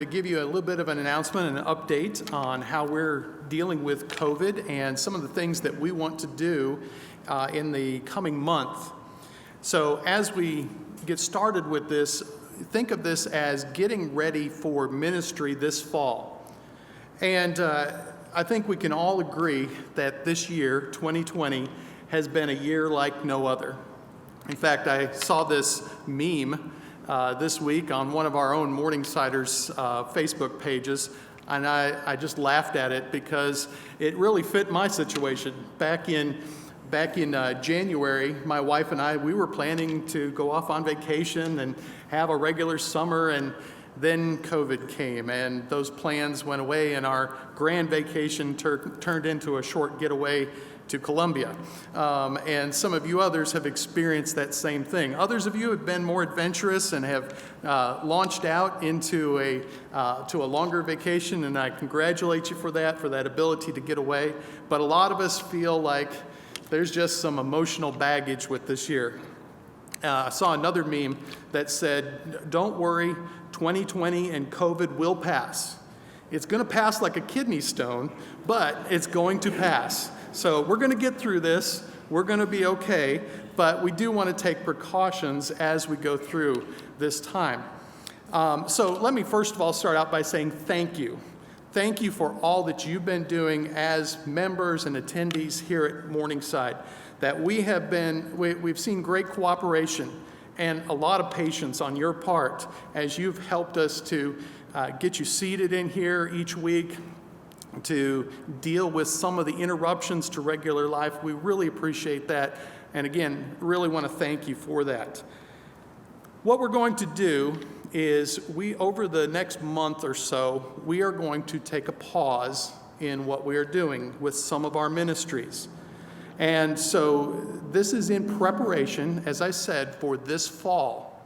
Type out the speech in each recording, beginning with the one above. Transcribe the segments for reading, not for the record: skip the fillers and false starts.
To give you a little bit of an announcement and an update on how we're dealing with COVID and some of the things that we want to do in the coming month. So as we get started with this, think of this as getting ready for ministry this fall. And I think we can all agree that this year, 2020, has been a year like no other. In fact, I saw this meme this week on one of our own Morningsiders Facebook pages, and I just laughed at it because it really fit my situation. Back in January, my wife and I, we were planning to go off on vacation and have a regular summer, and then COVID came, and those plans went away, and our grand vacation turned into a short getaway to Colombia. And some of you others have experienced that same thing. Others of you have been more adventurous and have launched out into a longer vacation, and I congratulate you for that ability to get away. But a lot of us feel like there's just some emotional baggage with this year. I saw another meme that said, "Don't worry, 2020 and COVID will pass. It's going to pass like a kidney stone, but it's going to pass." So we're going to get through this. We're going to be okay, but we do want to take precautions as we go through this time. So let me first of all start out by saying thank you. Thank you for all that you've been doing as members and attendees here at Morningside. That we've seen great cooperation and a lot of patience on your part as you've helped us to get you seated in here each week, to deal with some of the interruptions to regular life. We really appreciate that. And again, really want to thank you for that. What we're going to do is over the next month or so, we are going to take a pause in what we are doing with some of our ministries. And so this is in preparation, as I said, for this fall.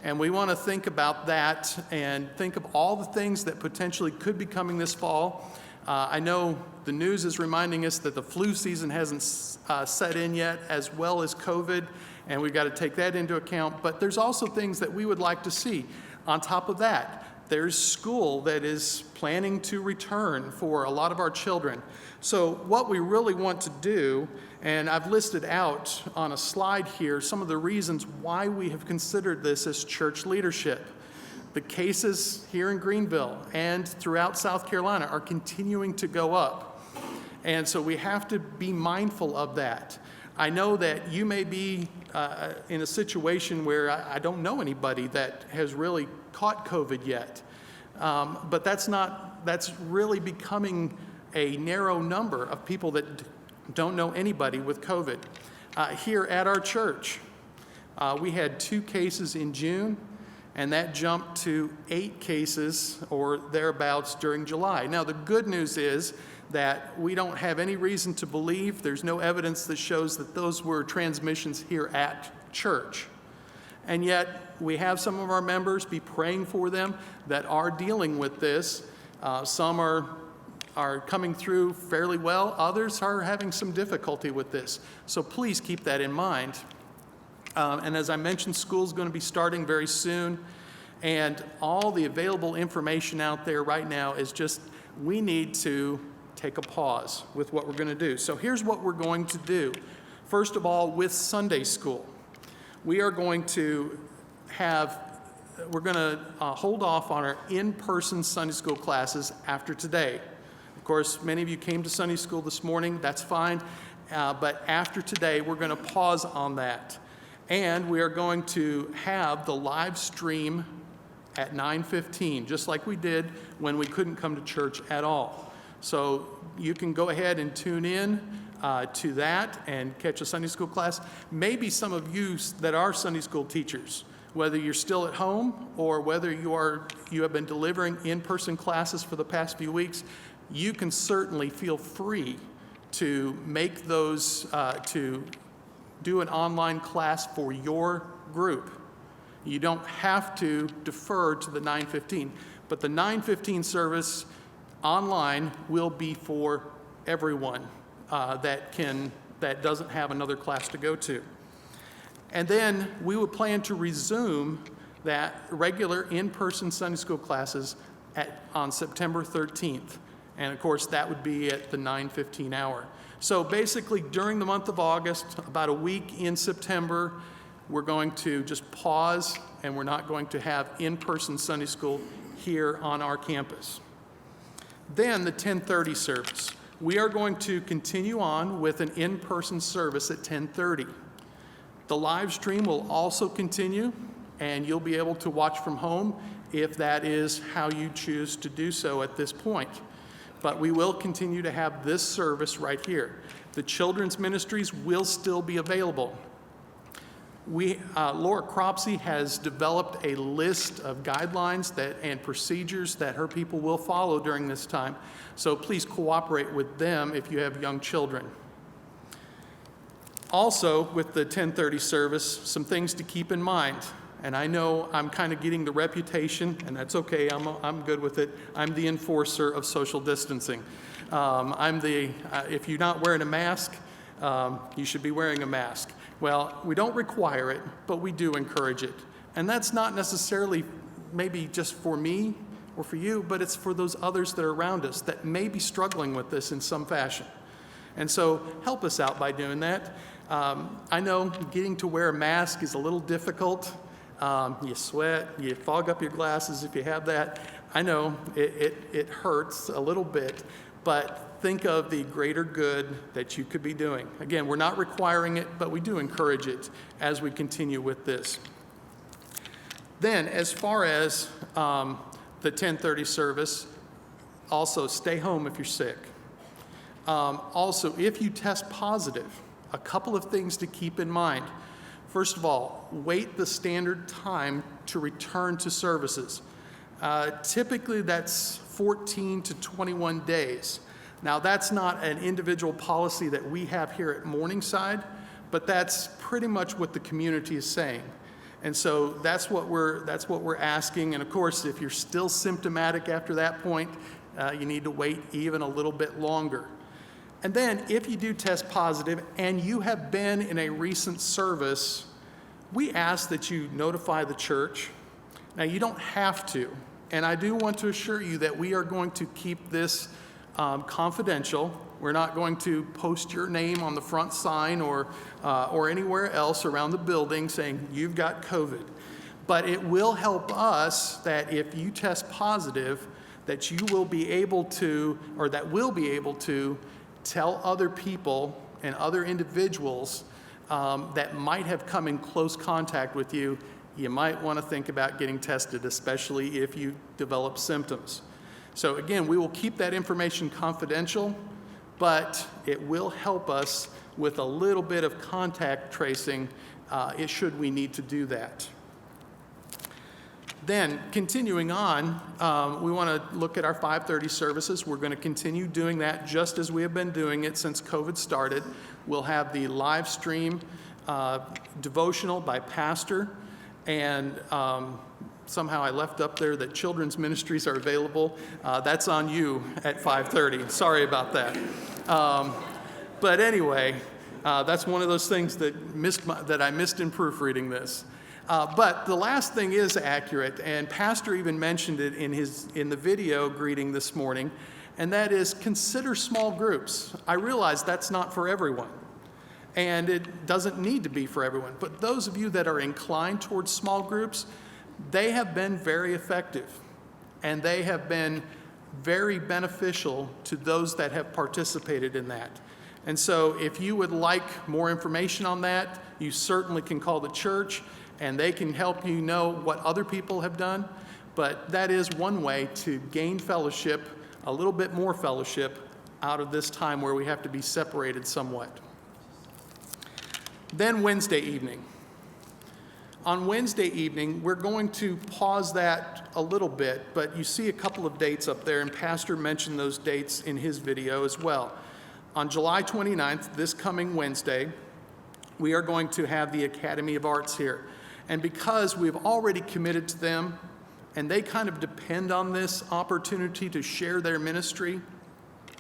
And we want to think about that and think of all the things that potentially could be coming this fall. I know the news is reminding us that the flu season hasn't set in yet, as well as COVID, and we've got to take that into account. But there's also things that we would like to see. On top of that, there's school that is planning to return for a lot of our children. So what we really want to do, and I've listed out on a slide here some of the reasons why we have considered this as church leadership. The cases here in Greenville and throughout South Carolina are continuing to go up. And so we have to be mindful of that. I know that you may be in a situation where I don't know anybody that has really caught COVID yet. But that's really becoming a narrow number of people that don't know anybody with COVID. Here at our church, we had 2 cases in June, and that jumped to 8 cases or thereabouts during July. Now, the good news is that we don't have any reason to believe, there's no evidence that shows that those were transmissions here at church. And yet, we have some of our members, be praying for them, that are dealing with this. Some are coming through fairly well. Others are having some difficulty with this. So please keep that in mind. And as I mentioned, school's going to be starting very soon. And all the available information out there right now is just, we need to take a pause with what we're going to do. So here's what we're going to do. First of all, with Sunday school, we are going to hold off on our in-person Sunday school classes after today. Of course, many of you came to Sunday school this morning. That's fine. But after today, we're going to pause on that. And we are going to have the live stream at 9:15, just like we did when we couldn't come to church at all. So you can go ahead and tune in to that and catch a Sunday school class. Maybe some of you that are Sunday school teachers, whether you're still at home or whether you have been delivering in-person classes for the past few weeks, you can certainly feel free to make those, to do an online class for your group. You don't have to defer to the 9:15, but the 9:15 service online will be for everyone that doesn't have another class to go to. And then we would plan to resume that regular in-person Sunday school classes on September 13th. And of course, that would be at the 9:15 hour. So basically, during the month of August, about a week in September, we're going to just pause, and we're not going to have in-person Sunday school here on our campus. Then the 10:30 service. We are going to continue on with an in-person service at 10:30. The live stream will also continue, and you'll be able to watch from home if that is how you choose to do so at this point. But we will continue to have this service right here. The children's ministries will still be available. Laura Cropsey has developed a list of guidelines and procedures that her people will follow during this time. So please cooperate with them if you have young children. Also, with the 10:30 service, some things to keep in mind. And I know I'm kind of getting the reputation, and that's okay, I'm good with it. I'm the enforcer of social distancing. If you're not wearing a mask, you should be wearing a mask. Well, we don't require it, but we do encourage it. And that's not necessarily maybe just for me or for you, but it's for those others that are around us that may be struggling with this in some fashion. And so help us out by doing that. I know getting to wear a mask is a little difficult. You sweat, you fog up your glasses if you have that. I know it hurts a little bit, but think of the greater good that you could be doing. Again, we're not requiring it, but we do encourage it as we continue with this. Then, as far as the 10:30 service, also stay home if you're sick. Also, if you test positive, a couple of things to keep in mind. First of all, wait the standard time to return to services. Typically, that's 14 to 21 days. Now, that's not an individual policy that we have here at Morningside, but that's pretty much what the community is saying. And so that's what we're asking. And of course, if you're still symptomatic after that point, you need to wait even a little bit longer. And then if you do test positive and you have been in a recent service, we ask that you notify the church. Now, you don't have to. And I do want to assure you that we are going to keep this confidential. We're not going to post your name on the front sign or anywhere else around the building saying you've got COVID. But it will help us that if you test positive, that you will be able to, or that we'll be able to tell other people and other individuals that might have come in close contact with you, you might want to think about getting tested, especially if you develop symptoms. So again, we will keep that information confidential, but it will help us with a little bit of contact tracing should we need to do that. Then, continuing on, we want to look at our 5:30 services. We're going to continue doing that just as we have been doing it since COVID started. We'll have the live stream devotional by pastor, and somehow I left up there that children's ministries are available. That's on you at 5:30. Sorry about that. But anyway, that's one of those things that I missed in proofreading this. But the last thing is accurate, and Pastor even mentioned it in the video greeting this morning, and that is consider small groups. I realize that's not for everyone, and it doesn't need to be for everyone. But those of you that are inclined towards small groups, they have been very effective, and they have been very beneficial to those that have participated in that. And so if you would like more information on that, you certainly can call the church, and they can help you know what other people have done. But that is one way to gain fellowship, a little bit more fellowship, out of this time where we have to be separated somewhat. Then Wednesday evening. On Wednesday evening, we're going to pause that a little bit, but you see a couple of dates up there, and Pastor mentioned those dates in his video as well. On July 29th, this coming Wednesday, we are going to have the Academy of Arts here. And because we've already committed to them, and they kind of depend on this opportunity to share their ministry,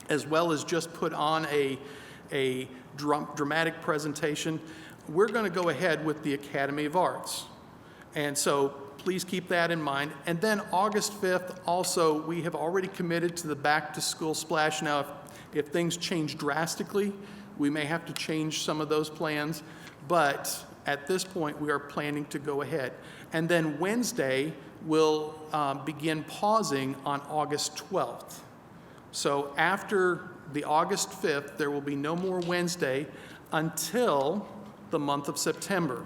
as well as just put on a dramatic presentation, we're going to go ahead with the Academy of Arts. And so please keep that in mind. And then August 5th, also, we have already committed to the Back to School Splash. Now, if things change drastically, we may have to change some of those plans, but at this point, we are planning to go ahead. And then Wednesday, we'll begin pausing on August 12th. So after the August 5th, there will be no more Wednesday until the month of September.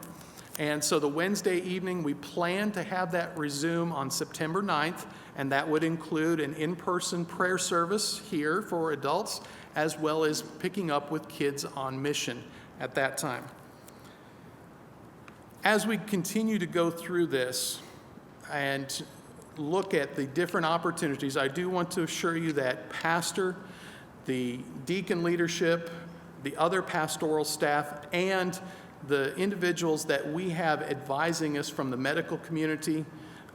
And so the Wednesday evening, we plan to have that resume on September 9th, and that would include an in-person prayer service here for adults, as well as picking up with kids on mission at that time. As we continue to go through this and look at the different opportunities, I do want to assure you that pastor, the deacon leadership, the other pastoral staff, and the individuals that we have advising us from the medical community,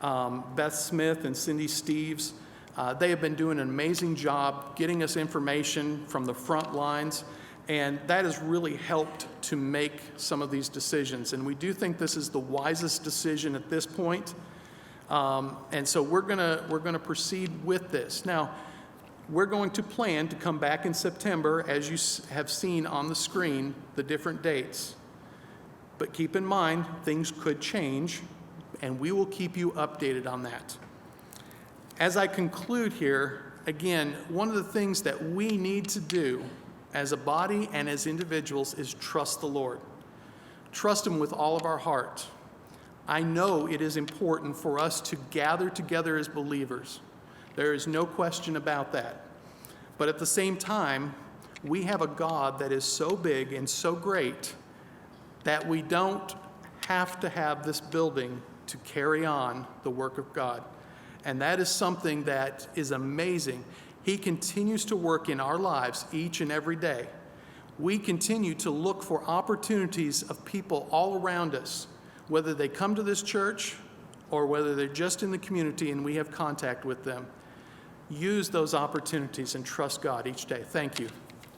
Beth Smith and Cindy Steves, they have been doing an amazing job getting us information from the front lines, and that has really helped to make some of these decisions. And we do think this is the wisest decision at this point. And so we're gonna proceed with this. Now, we're going to plan to come back in September, as you have seen on the screen, the different dates. But keep in mind, things could change, and we will keep you updated on that. As I conclude here, again, one of the things that we need to do as a body and as individuals is trust the Lord. Trust Him with all of our heart. I know it is important for us to gather together as believers. There is no question about that. But at the same time, we have a God that is so big and so great that we don't have to have this building to carry on the work of God. And that is something that is amazing. He continues to work in our lives each and every day. We continue to look for opportunities of people all around us, whether they come to this church or whether they're just in the community and we have contact with them. Use those opportunities and trust God each day. Thank you.